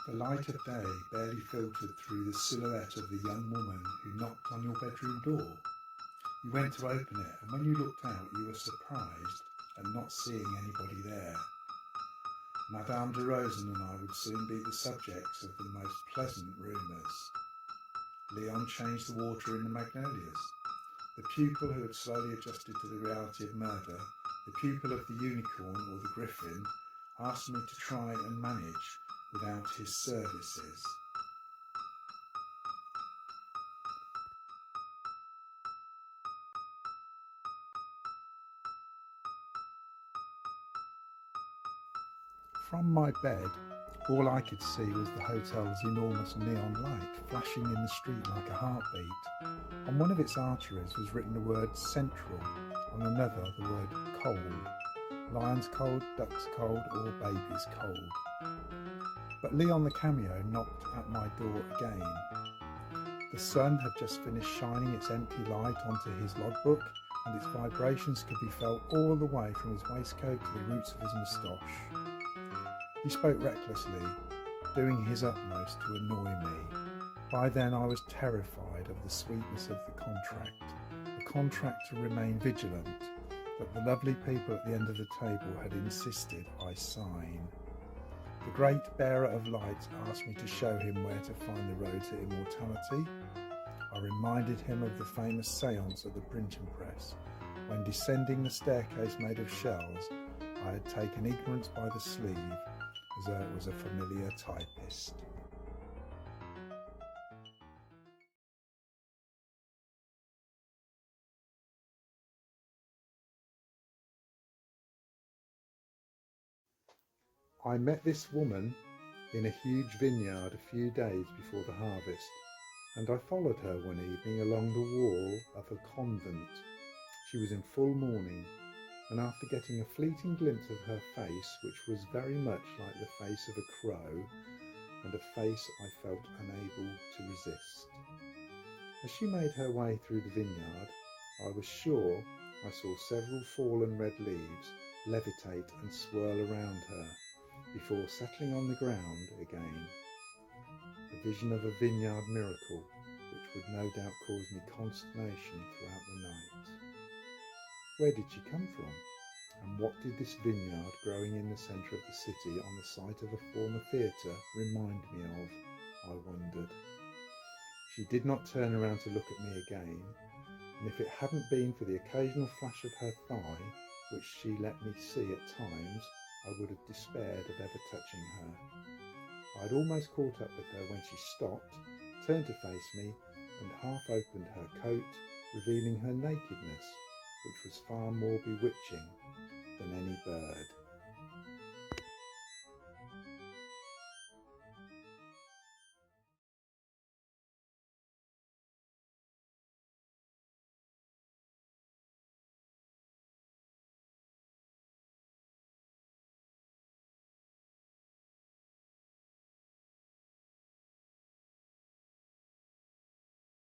The light of day barely filtered through the silhouette of the young woman who knocked on your bedroom door. You went to open it, and when you looked out you were surprised at not seeing anybody there. Madame de Rosen and I would soon be the subjects of the most pleasant rumours. Leon changed the water in the magnolias. The pupil who had slowly adjusted to the reality of murder, the pupil of the unicorn or the griffin, asked me to try and manage without his services. From my bed, all I could see was the hotel's enormous neon light flashing in the street like a heartbeat. On one of its arteries was written the word Central, on another the word Cold. Lions cold, ducks cold, or babies cold. But Leon the cameo knocked at my door again. The sun had just finished shining its empty light onto his logbook, and its vibrations could be felt all the way from his waistcoat to the roots of his moustache. He spoke recklessly, doing his utmost to annoy me. By then I was terrified of the sweetness of the contract to remain vigilant, that the lovely people at the end of the table had insisted I sign. The great bearer of light asked me to show him where to find the road to immortality. I reminded him of the famous séance at the printing press, when descending the staircase made of shells, I had taken ignorance by the sleeve, as though it was a familiar typist. I met this woman in a huge vineyard a few days before the harvest, and I followed her one evening along the wall of a convent. She was in full mourning, and after getting a fleeting glimpse of her face, which was very much like the face of a crow, and a face I felt unable to resist. As she made her way through the vineyard, I was sure I saw several fallen red leaves levitate and swirl around her, before settling on the ground again. A vision of a vineyard miracle, which would no doubt cause me consternation throughout the night. Where did she come from? And what did this vineyard growing in the centre of the city on the site of a former theatre remind me of, I wondered. She did not turn around to look at me again, and if it hadn't been for the occasional flash of her thigh, which she let me see at times, I would have despaired of ever touching her. I had almost caught up with her when she stopped, turned to face me, and half opened her coat, revealing her nakedness, which was far more bewitching than any bird.